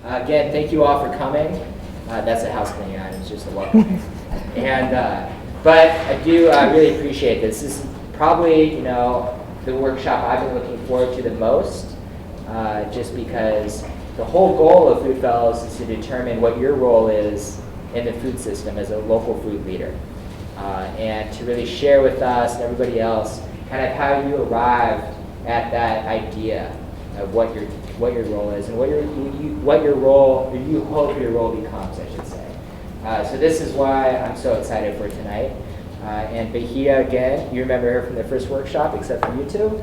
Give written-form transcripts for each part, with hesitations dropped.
Again, thank you all for coming. That's a house cleaning item, it's just a welcome. But I do really appreciate this. This is probably, the workshop I've been looking forward to the most, just because the whole goal of Food Fellows is to determine what your role is in the food system as a local food leader, and to really share with us and everybody else kind of how you arrived at that idea of what your role is and what your role, or you hope your role becomes, I should say. So this is why I'm so excited for tonight. And Bahia, again, you remember her from the first workshop, except for you two,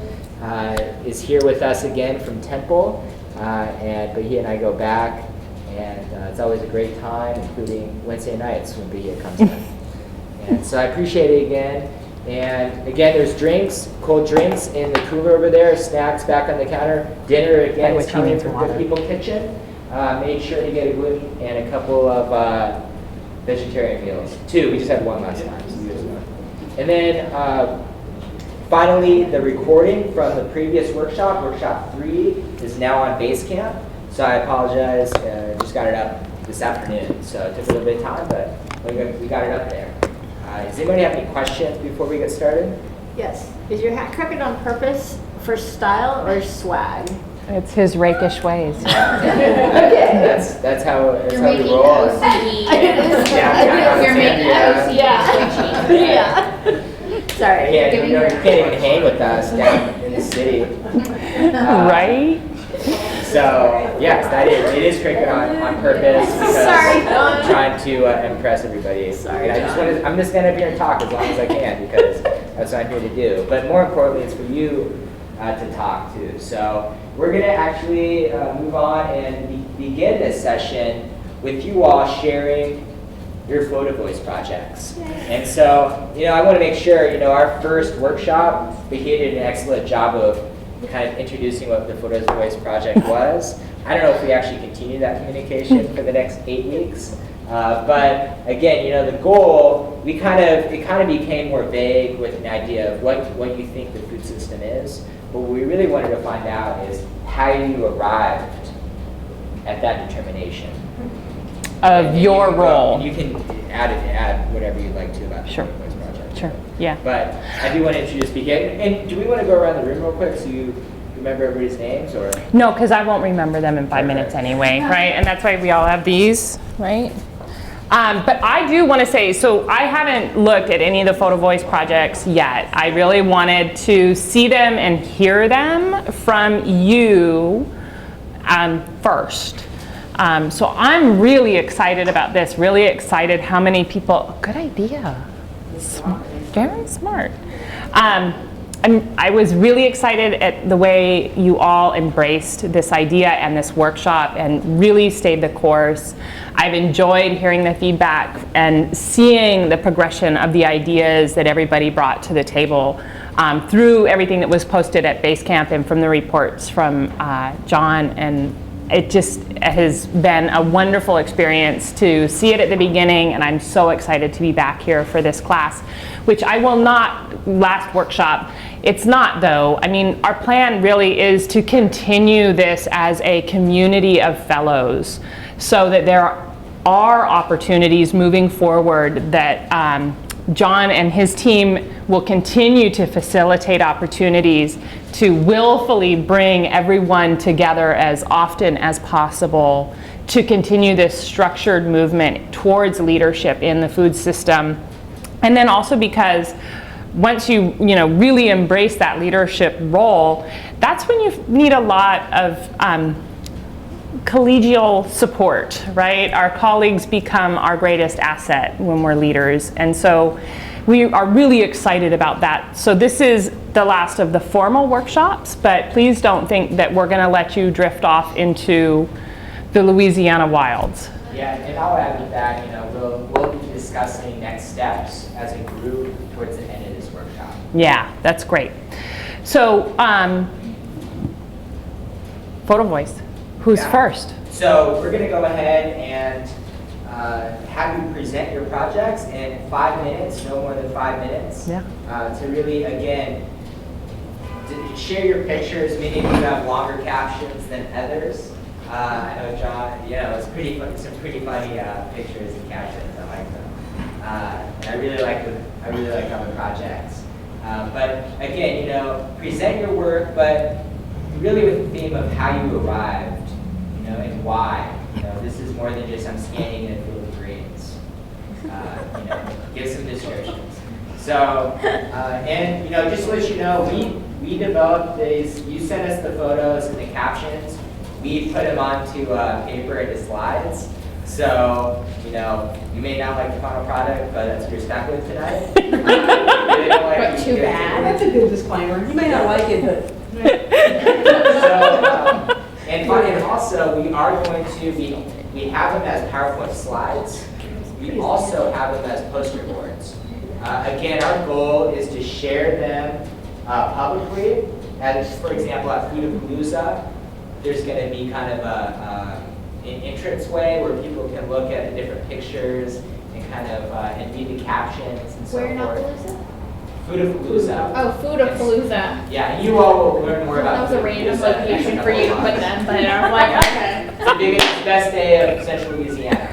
is here with us again from Temple. And Bahia and I go back, and it's always a great time, including Wednesday nights when Bahia comes in. And so I appreciate it again. And again, there's drinks, cold drinks in the cooler over there, snacks back on the counter. Dinner, again, is coming from the People Kitchen. Made sure to get a gluten and a couple of vegetarian meals. 2, we just had 1 last time. So use one. And then finally, the recording from the previous workshop, workshop 3, is now on Basecamp. So I apologize, just got it up this afternoon. So it took a little bit of time, but we got it up there. Does anybody have any questions before we get started? Yes. Is your hat crooked on purpose for style or swag? It's his rakish ways. Okay. That's how we making roll. OCD. You're making Yeah. Yeah. Sorry. Yeah, you can't even hang with us down in the city. Right? So, yes, it is cricket on purpose because Sorry, I'm trying to impress everybody. Sorry, I'm just stand up here and talk as long as I can because that's what I'm here to do. But more importantly, it's for you to talk to. So we're going to actually move on and begin this session with you all sharing your Photo Voice projects. And so, I want to make sure, our first workshop, Bahia did an excellent job of kind of introducing what the Photo Voice project was. I don't know if we actually continue that communication for the next 8 weeks. But again, the goal, it kind of became more vague with an idea of what you think the food system is. But what we really wanted to find out is how you arrived at that determination. Of your role. And you can add whatever you'd like to about the Sure. Photo Voice project. Sure, yeah. But I do want to introduce Bahia. And do we want to go around the room real quick so you remember everybody's names? Or No, because I won't remember them in 5 minutes anyway, right? And that's why we all have these, right? But I do want to say, so I haven't looked at any of the Photo Voice projects yet. I really wanted to see them and hear them from you first. So I'm really excited about this, really excited how many people, good idea, smart, very smart. I was really excited at the way you all embraced this idea and this workshop and really stayed the course. I've enjoyed hearing the feedback and seeing the progression of the ideas that everybody brought to the table through everything that was posted at Basecamp and from the reports from John. And it just has been a wonderful experience to see it at the beginning, and I'm so excited to be back here for this class, which I will not, last workshop, it's not though. I mean, our plan really is to continue this as a community of fellows so that there are opportunities moving forward that John and his team will continue to facilitate opportunities to willfully bring everyone together as often as possible to continue this structured movement towards leadership in the food system. And then also because once you really embrace that leadership role, that's when you need a lot of collegial support, right? Our colleagues become our greatest asset when we're leaders. And so we are really excited about that. So this is the last of the formal workshops, but please don't think that we're gonna let you drift off into the Louisiana wilds. Yeah, and I'll add with that, we'll be discussing next steps as a group towards the end of this workshop. Yeah, that's great. So, Photo Voice, who's first? So we're gonna go ahead and have you present your projects in 5 minutes, no more than 5 minutes. Yeah. To really, again, share your pictures. Many of you have longer captions than others. I know John, some pretty funny pictures and captions. I like them. And I really like all the projects. But again, you know, present your work, but really with the theme of how you arrived, you know, and why. You know, this is more than just I'm scanning in a field of greens. You know, give some descriptions. So, and you know, just to let you know, we developed these. You sent us the photos and the captions. We put them onto paper into slides. So, you know, you may not like the final product, but that's what you're stuck with tonight. But too bad. That's a good disclaimer. You may not like it, but. So, and also, we are going to we have them as PowerPoint slides. We also have them as poster boards. Again, our goal is to share them publicly. As for example, at Foodapalooza, there's going to be kind of an entrance way where people can look at the different pictures and kind of and read the captions and so Where in forth. Appaloosa? Foodapalooza. Oh, Foodapalooza. Yeah, you all will learn more about That was a random Foodapalooza in the next location for you to couple put of them, months. but I was like, okay. It's the best day of Central Louisiana.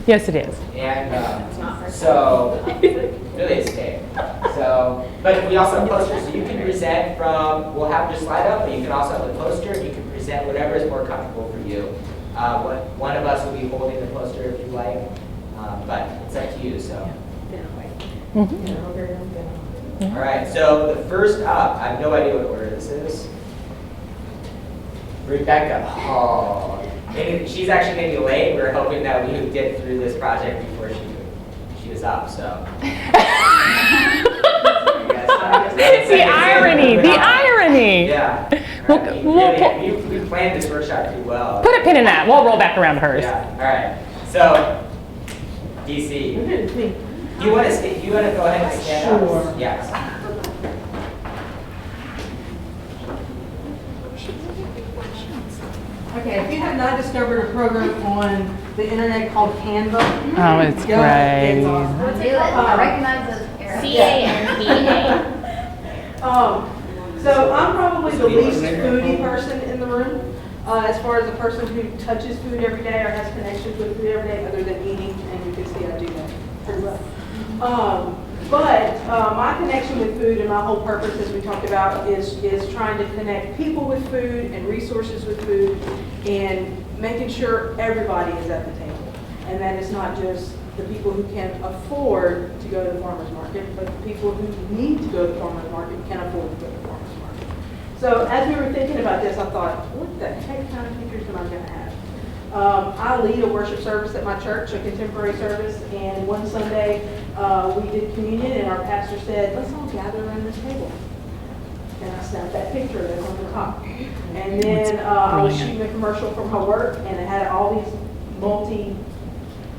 Yes, it is. And It's not for so, really it's day. So, but we also have posters, so you can present from, we'll have your slide up, but you can also have the poster, and you can present whatever is more comfortable for you. One of us will be holding the poster if you like, but it's up to you, so. All right, so the first up, I have no idea what order this is. Rebecca Hall. Maybe she's actually going to be late. We're hoping that we would get through this project before she was up, so. The irony, the irony. Yeah. We'll- All right, we'll we planned this workshop pretty well. Put a pin in that. We'll roll back around to hers. Yeah, all right. So, DC, do you want to go ahead and stand up? Sure. Yes. Okay, if you have not discovered a program on the internet called Canva. Oh, it's go, great. It's awesome. Do it. I recognize those arrows. CANVA. So I'm probably the least foodie person in the room, as far as a person who touches food every day or has connections with food every day, other than eating, and you can see I do that pretty well. But my connection with food and my whole purpose, as we talked about, is trying to connect people with food and resources with food, and making sure everybody is at the table, and that it's not just the people who can afford to go to the farmer's market, but the people who need to go to the farmer's market can afford to go to the farmer's market. So as we were thinking about this, I thought, what the heck kind of pictures am I going to have? I lead a worship service at my church, a contemporary service, and one Sunday we did communion, and our pastor said, let's all gather around this table. And I snapped that picture that's on the top. And then I was shooting a commercial from my work, and it had all these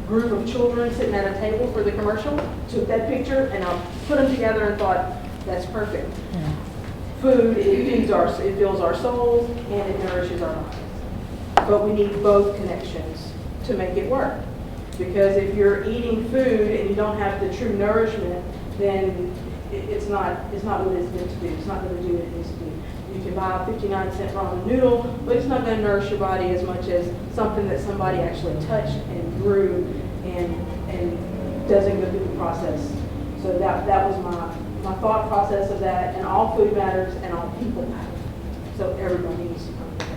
group of children sitting at a table for the commercial. Took that picture, and I put them together and thought, that's perfect. Food, it fills our souls, and it nourishes our minds. But we need both connections to make it work. Because if you're eating food and you don't have the true nourishment, then it's not what it's meant to do. It's not going to do what it needs to do. You can buy a 59-cent ramen noodle, but it's not going to nourish your body as much as something that somebody actually touched and grew and doesn't go through the process. So that was my thought process of that. And all food matters and all people matter. So everybody needs to come to the table.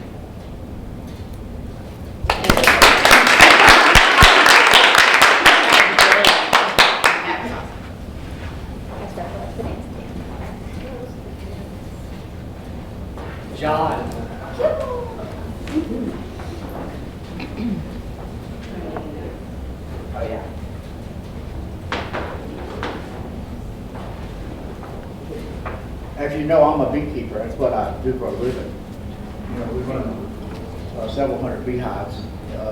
John. Oh, yeah. As you know, I'm a beekeeper. That's what I do for a living. You know, we run several hundred beehives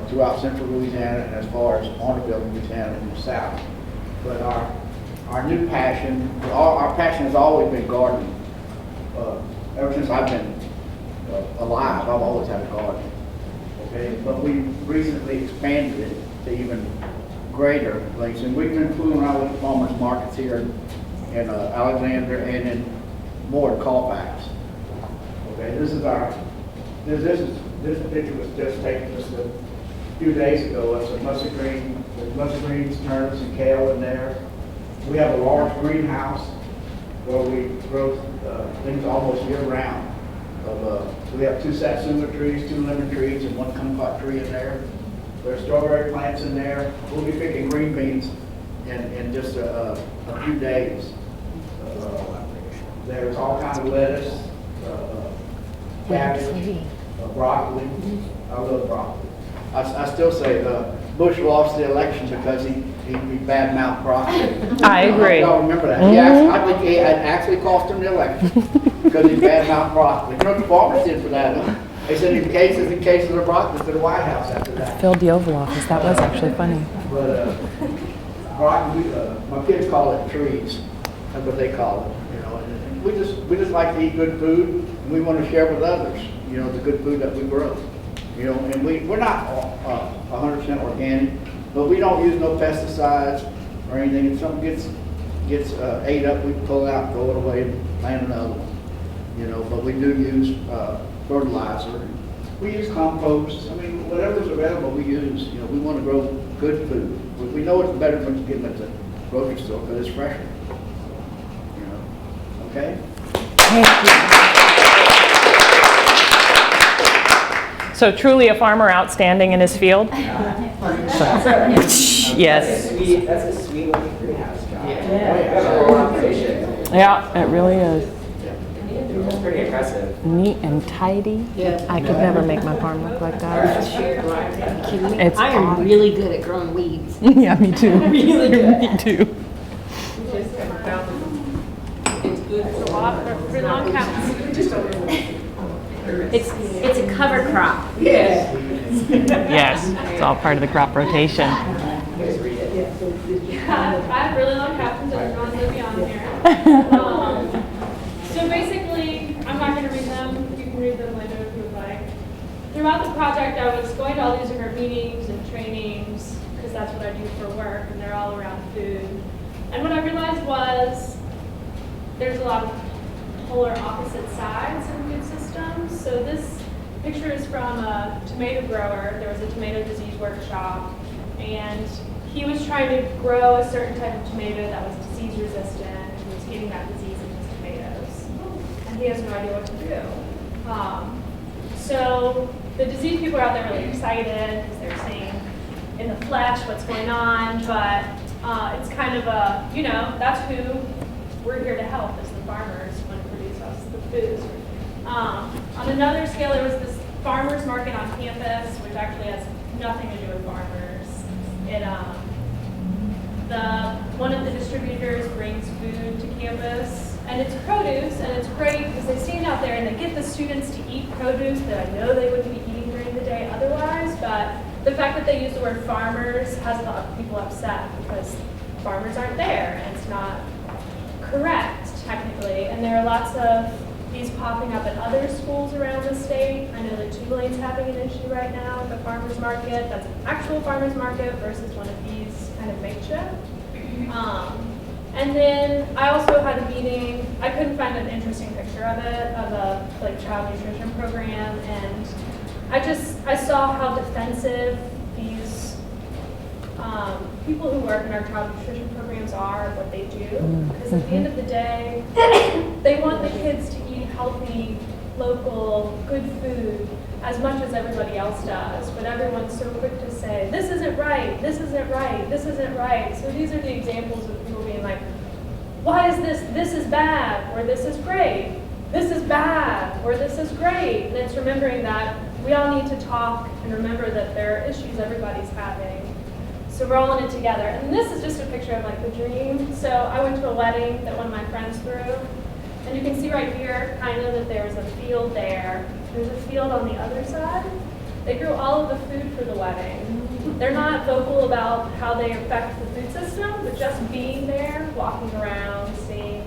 throughout central Louisiana and as far as Bonneville, Louisiana in the south. But our new passion, our passion has always been gardening. Ever since I've been alive, I've always had a garden. Okay, but we recently expanded it to even greater lengths, and we've been fooling around with farmers markets here in Alexander and in more Colfax. Okay, this picture was just taken just few days ago, some mustard greens, turnips, and kale in there. We have a large greenhouse where we grow things almost year-round. We have 2 satsuma trees, 2 lemon trees, and 1 kumquat tree in there. There's strawberry plants in there. We'll be picking green beans in just a few days. There's all kinds of lettuce, cabbage, broccoli. I love broccoli. I still say Bush lost the election because he bad-mouthed broccoli. I agree. Y'all remember that? I think it actually cost him the election because he bad-mouthed broccoli. You know what the farmers did for that? Huh? They said in cases of broccoli to the White House after that. Filled the Oval Office. That was actually funny. But broccoli, my kids call it trees. That's what they call it. You know, and we just like to eat good food, and we want to share with others. You know, the good food that we grow. You know, and we're not 100% organic, but we don't use no pesticides or anything. If something gets ate up, we pull it out, throw it away, and plant another one. You know, but we do use fertilizer. We use compost. I mean, whatever's available, we use. You know, we want to grow good food. We know it's better than getting at the grocery store because it's fresher. You know, okay? Thank you. So truly a farmer outstanding in his field? Yes. That's a sweet looking greenhouse, John. Yeah, it really is. It's pretty impressive. Neat and tidy. Yeah. I could never make my farm look like that. It's I am odd. really good at growing weeds. Yeah, me too. Really good. Me too. It's a lot for pretty long counts. It's a cover crop. Yes, it's all part of the crop rotation. I have really long captions that are going to be on here. So basically, I'm not going to read them. You can read them later if you would like. Throughout the project, I was going to all these different meetings and trainings because that's what I do for work, and they're all around food. And what I realized was there's a lot of polar opposite sides in food systems. So this picture is from a tomato grower. There was a tomato disease workshop, and he was trying to grow a certain type of tomato that was disease resistant. He was getting that disease in his tomatoes, and he has no idea what to do. So the disease people are out there really excited because they're seeing in the flesh what's going on, but it's kind of a, you know, that's who we're here to help as the farmers when it produce us the food. On another scale, there was this farmers market on campus, which actually has nothing to do with farmers. One of the distributors brings food to campus, and it's produce, and it's great because they stand out there and they get the students to eat produce that I know they wouldn't be eating during the day otherwise, but the fact that they use the word farmers has a lot of people upset because farmers aren't there, and it's not correct, technically, and there are lots of these popping up at other schools around the state. I know that Tubilane's having an issue right now at the farmer's market. That's an actual farmer's market versus one of these kind of makeshift. And then I also had a meeting, I couldn't find an interesting picture of it, of a child nutrition program, and I saw how defensive these people who work in our child nutrition programs are of what they do. Because at the end of the day, they want the kids to eat healthy, local, good food as much as everybody else does. But everyone's so quick to say, this isn't right, this isn't right, this isn't right. So these are the examples of people being like, why is this is bad, or this is great. This is bad, or this is great. And it's remembering that we all need to talk and remember that there are issues everybody's having. So we're all in it together. And this is just a picture of like the dream. So I went to a wedding that one of my friends threw. And you can see right here kind of that there's a field there. There's a field on the other side. They grew all of the food for the wedding. They're not vocal about how they affect the food system, but just being there, walking around, seeing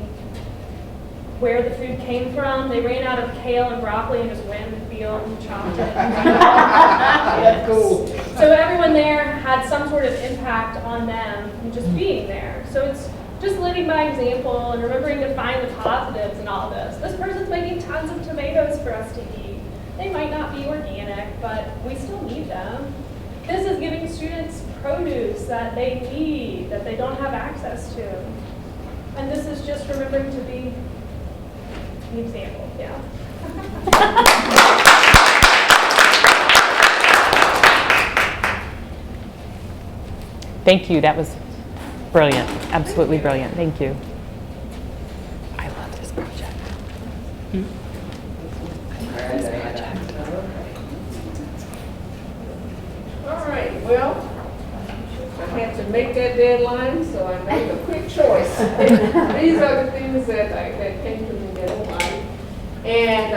where the food came from. They ran out of kale and broccoli and just went in the field and chopped it. That's cool. So everyone there had some sort of impact on them from just being there. So it's just living by example and remembering to find the positives in all this. This person's making tons of tomatoes for us to eat. They might not be organic, but we still need them. This produce that they need, that they don't have access to. And this is just remembering to be an example, yeah. Thank you, that was brilliant, absolutely brilliant, thank you. I love this project. All right, well, I had to make that deadline, so I made a quick choice. These are the things that came to me that I like. And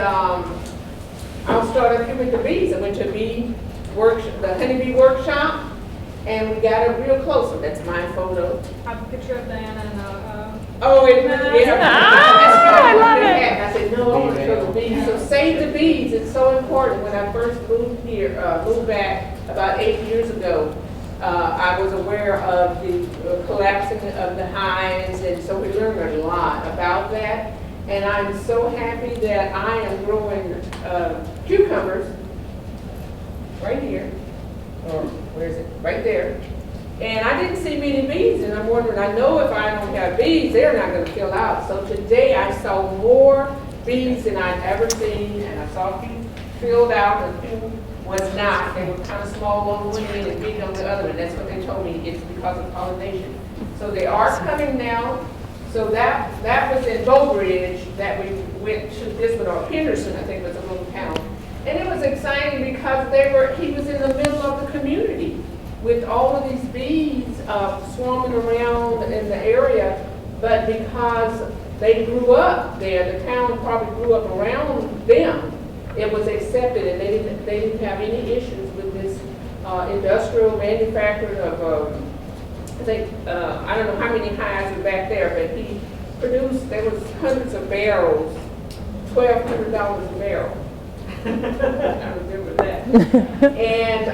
I'll start up here with the bees. I went to the honeybee workshop, and we got a real close one. That's my photo. I have a picture of Diana and Oh, wait a minute, yeah. I love it. I said, no, I want to show the bees. So save the bees, it's so important. When I first moved here, moved back about 8 years ago, I was aware of the collapsing of the hives, and so we learned a lot about that. And I'm so happy that I am growing cucumbers right here, or where is it? Right there. And I didn't see many bees, and I'm wondering, I know if I don't have bees, they're not going to fill out. So today I saw more bees than I'd ever seen, and I saw a few filled out, and a few was not. They were kind of small on one end and big on the other, and that's what they told me. It's because of pollination. So they are coming now. So that was in Bow Bridge that we went to this one, or Henderson, I think was a little town. And it was exciting because he was in the middle of the community with all of these bees swarming around in the area, but because they grew up there, the town probably grew up around them, it was accepted, and they didn't have any issues with this industrial manufacturing of, I think, I don't know how many hives are back there, but he produced, there was hundreds of barrels, $1,200 a barrel. I remember that. And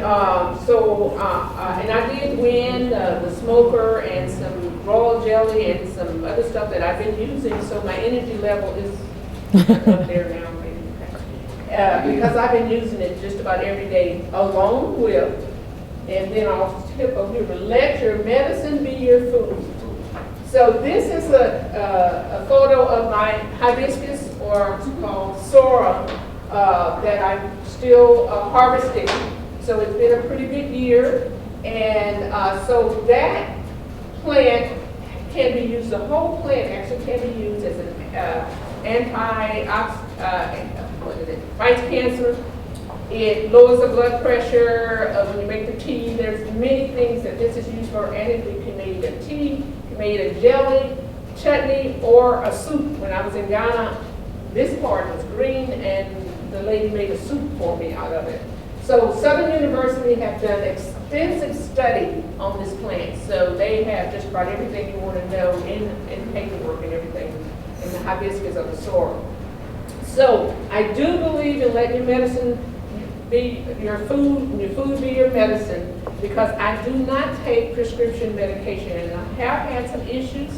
and I did win the smoker and some raw jelly and some other stuff that I've been using, so my energy level is up there now. Because I've been using it just about every day along with, and then I'll tip over here, let your medicine be your food. So this is a photo of my hibiscus, or called Sora, that I'm still harvesting. So it's been a pretty good year. And so that plant can be used, the whole plant actually can be used as an fights cancer. It lowers the blood pressure when you make the tea. There's many things that this is used for, and it can be made a tea, it can be made a jelly, chutney, or a soup. When I was in Ghana, this part was green, and the lady made a soup for me out of it. So Southern University have done extensive study on this plant. So they have just about everything you want to know in paperwork and everything in the hibiscus of the sorrel. So I do believe in letting your medicine be your food, and your food be your medicine, because I do not take prescription medication, and I have had some issues.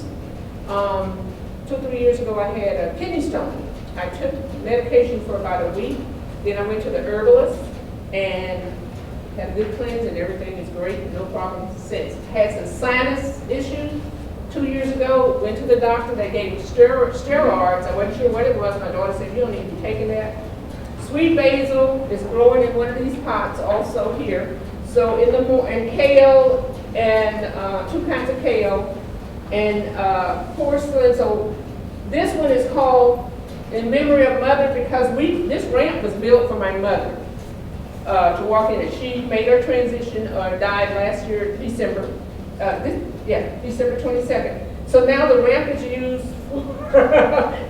2 or 3 years ago, I had a kidney stone. I took medication for about a week. Then I went to the herbalist and had a good cleanse, and everything is great, no problem since. Had some sinus issues 2 years ago, went to the doctor, they gave me steroids. I wasn't sure what it was. My daughter said, you don't need to be taking that. Sweet basil is growing in one of these pots also here. So and kale, and 2 kinds of kale, and porcelain. So this one is called in memory of Mother, because this ramp was built for my mother to walk in it. She made her transition, died last year, December. December 22nd. So now the ramp is used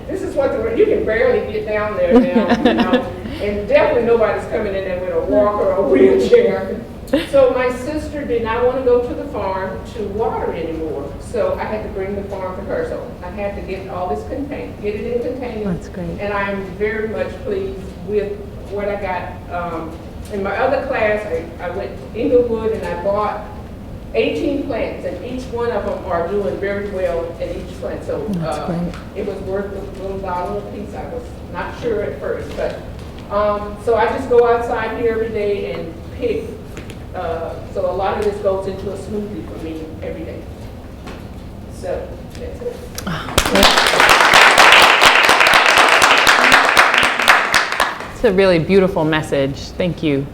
this is what you can barely get down there now, and definitely nobody's coming in there with a walker or a wheelchair. So my sister did not want to go to the farm to water anymore, so I had to bring the farm to her. So I had to get all this get it in containers. That's great. And I'm very much pleased with what I got. In my other class, I went to Inglewood and I bought 18 plants, and each one of them are doing very well in each plant. So it was worth a little dollar a piece. I was not sure at first, but so I just go outside here every day and pick So a lot of this goes into a smoothie for me every day. So that's it. It's a really beautiful message. Thank you.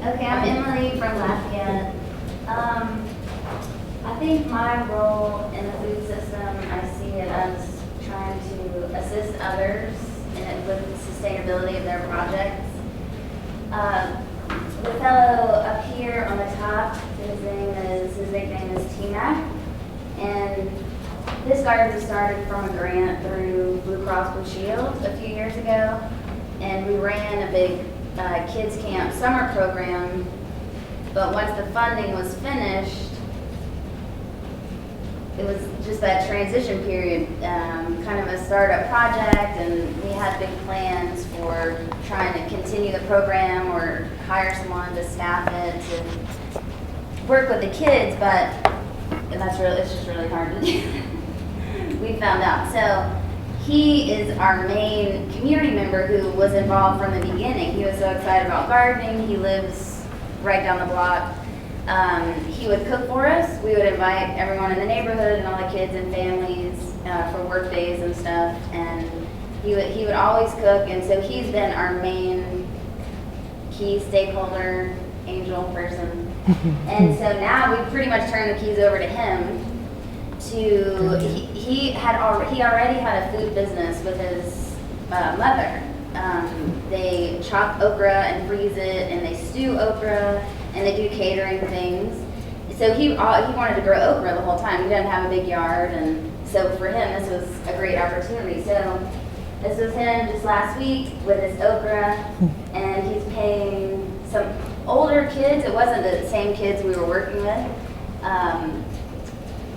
Okay, I'm Emily from Lafayette. I think my role in the food system, I see it as trying to assist others with the sustainability of their projects. The fellow up here on the top, his nickname is T-Mac, and this garden was started from a grant through Blue Cross Blue Shield a few years ago, and we ran a big kids camp summer program, but once the funding was finished, it was just that transition period, kind of a startup project, and we had big plans for trying to continue the program or hire someone to staff it to work with the kids, but it's just really hard to do. We found out. So he is our main community member who was involved from the beginning. He was so excited about gardening. He lives right down the block. He would cook for us. We would invite everyone in the neighborhood and all the kids and families for work days and stuff. And he would always cook. And so he's been our main key stakeholder, angel person. And so now we pretty much turned the keys over to him. He already had a food business with his mother. They chop okra and freeze it, and they stew okra, and they do catering things. So he wanted to grow okra the whole time. He didn't have a big yard, and so for him this was a great opportunity. So this was him just last week with his okra, and he's paying some older kids. It wasn't the same kids we were working with.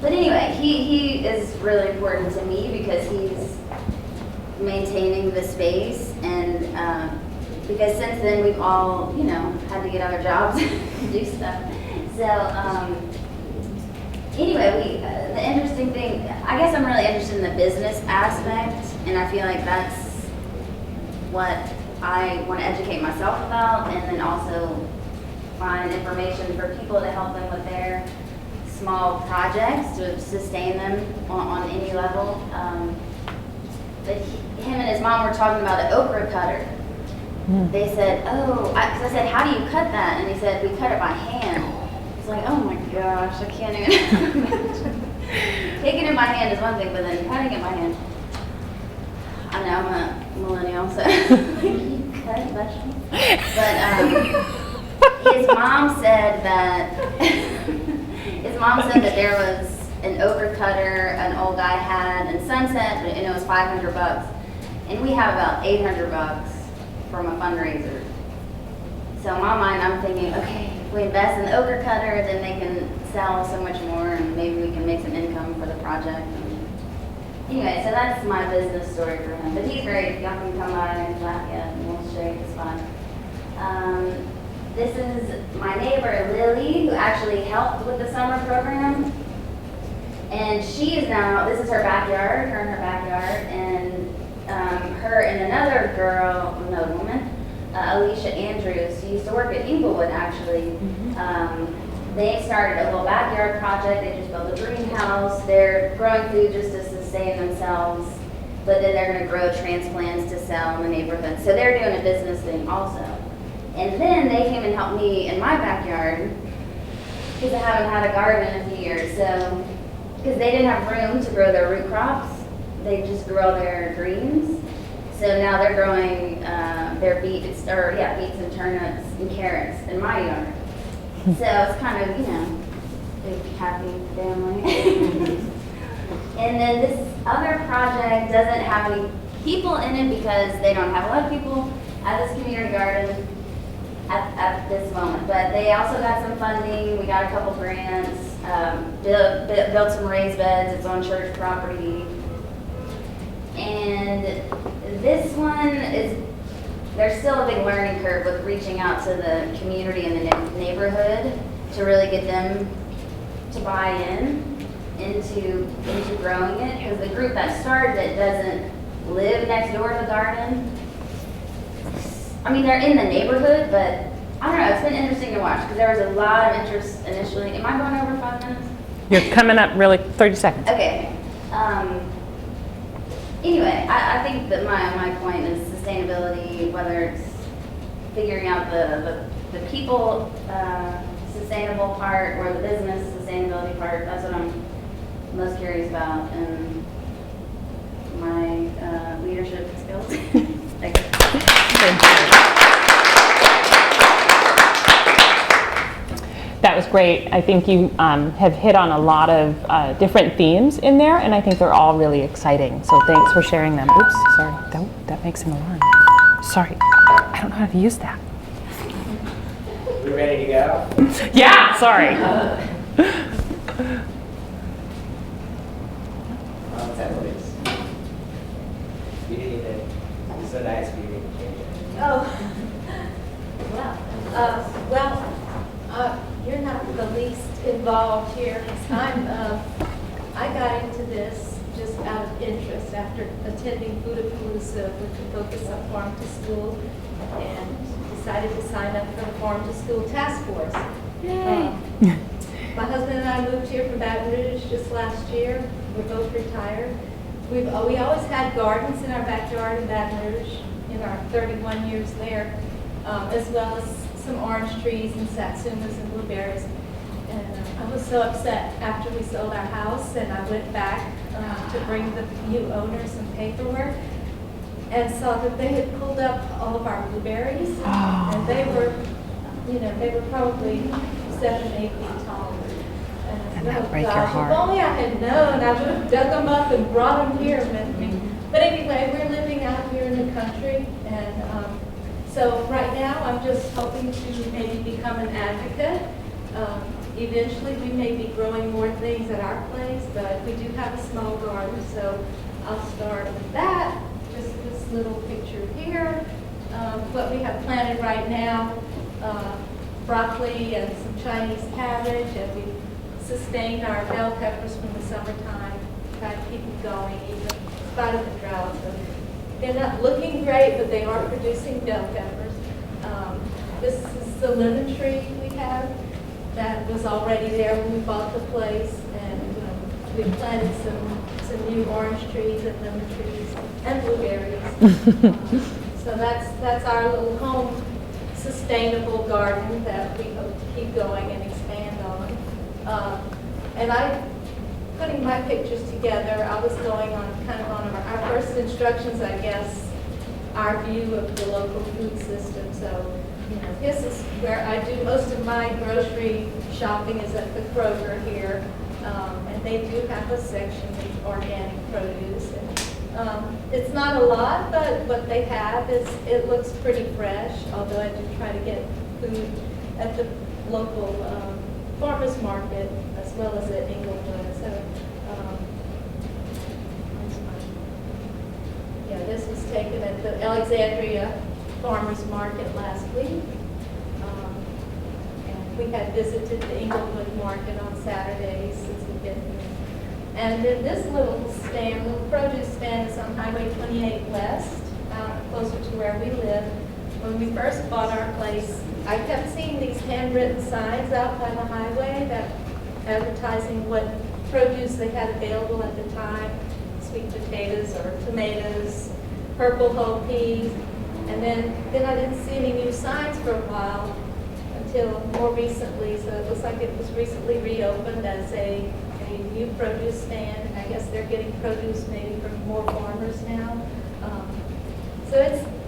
But anyway, he is really important to me because he's maintaining the space, and because since then we've all, had to get other jobs and do stuff. So anyway, the interesting thing, I guess I'm really interested in the business aspect, and I feel like that's what I want to educate myself about, and then also find information for people to help them with their small projects to sustain them on any level. But him and his mom were talking about an okra cutter. They said, because I said, how do you cut that? And he said, we cut it by hand. It's like, oh my gosh, I can't even imagine. Taking it by hand is one thing, but then cutting it by hand. I know, I'm a millennial, so you cut vegetables. But his mom said that there was an okra cutter an old guy had in Sunset, and it was $500. And we have about $800 from a fundraiser. So in my mind, I'm thinking, okay, if we invest in the okra cutter, then they can sell so much more, and maybe we can make some income for the project. Anyway, so that's my business story for him. But he's great. Y'all can come by and Lafayette, and we'll show you his spot. This is my neighbor, Lily, who actually helped with the summer program. And she is now, this is her backyard, and her and another woman, Alicia Andrews, who used to work at Inglewood actually. They started a little backyard project. They just built a greenhouse. They're growing food just to sustain themselves, but then they're going to grow transplants to sell in the neighborhood. So they're doing a business thing also. And then they came and helped me in my backyard because I haven't had a garden in a few years. So, because they didn't have room to grow their root crops, they just grow their greens. So now they're growing their beets and turnips and carrots in my yard. So it's kind of, big happy family. And then this other project doesn't have any people in it because they don't have a lot of people at this community garden at this moment. But they also got some funding. We got a couple grants, built some raised beds. It's on church property. And this one there's still a big learning curve with reaching out to the community and the neighborhood to really get them to buy in. into growing it, because the group that started it doesn't live next door to the garden. I mean, they're in the neighborhood, but I don't know, it's been interesting to watch, because there was a lot of interest initially. Am I going over 5 minutes? You're coming up really 30 seconds. Okay. Anyway, I think that my point is sustainability, whether it's figuring out the people sustainable part or the business sustainability part. That's what I'm most curious about, and my leadership skills. Thanks. That was great. I think you have hit on a lot of different themes in there, and I think they're all really exciting. So thanks for sharing them. Oops, sorry. That makes an alarm. Sorry, I don't know how to use that. We ready to go? Yeah, sorry. What's that voice? You didn't even, it's so nice for you to change it. Oh, well, you're not the least involved here. I got into this just out of interest after attending Foodapalooza with the focus on farm to school, and decided to sign up for the Farm to School Task Force. My husband and I moved here from Baton Rouge just last year. We're both retired. We always had gardens in our backyard in Baton Rouge in our 31 years there, as well as some orange trees and satsumas and blueberries. And I was so upset after we sold our house, and I went back to bring the new owner some paperwork, and saw that they had pulled up all of our blueberries, and they were probably 7-8 feet tall. And that break your heart. If only I had known, I would have dug them up and brought them here with me. But anyway, we're living out here in the country, and so right now I'm just hoping to maybe become an advocate. Eventually we may be growing more things at our place, but we do have a small garden, so I'll start with that. Just this little picture here. What we have planted right now, broccoli and some Chinese cabbage, and we sustained our bell peppers from the summertime, try to keep them going even in spite of the drought. So they're not looking great, but they are producing bell peppers. This is the lemon tree we have that was already there when we bought the place, and we planted some new orange trees and lemon trees and blueberries. So that's our little home sustainable garden that we hope to keep going and expand on. And putting my pictures together, I was going on kind of on our first instructions, I guess, our view of the local food system. So, this is where I do most of my grocery shopping, is at the Kroger here. And they do have a section of organic produce. And, it's not a lot, but what they have it looks pretty fresh, although I do try to get food at the local farmers market as well as at Inglewood. So, this was taken at the Alexandria Farmers Market last week. And we had visited the Inglewood Market on Saturdays since we've been here. And then this little produce stand is on Highway 28 West, closer to where we live. When we first bought our place, I kept seeing these handwritten signs out by the highway that advertising what produce they had available at the time, sweet potatoes or tomatoes, purple whole peas. And then I didn't see any new signs for a while until more recently. So it looks like it was recently reopened as a new produce stand. I guess they're getting produce maybe from more farmers now. So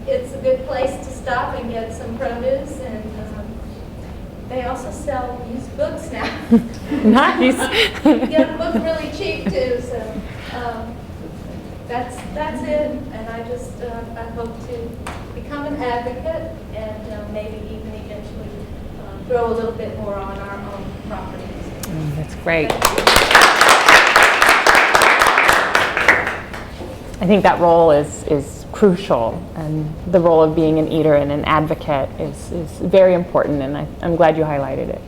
it's a good place to stop and get some produce, and they also sell used books now. Nice. You get a book really cheap too. So that's it. And I just I hope to become an advocate and maybe even eventually grow a little bit more on our own properties. That's great. I think that role is crucial, and the role of being an eater and an advocate is very important, and I'm glad you highlighted it.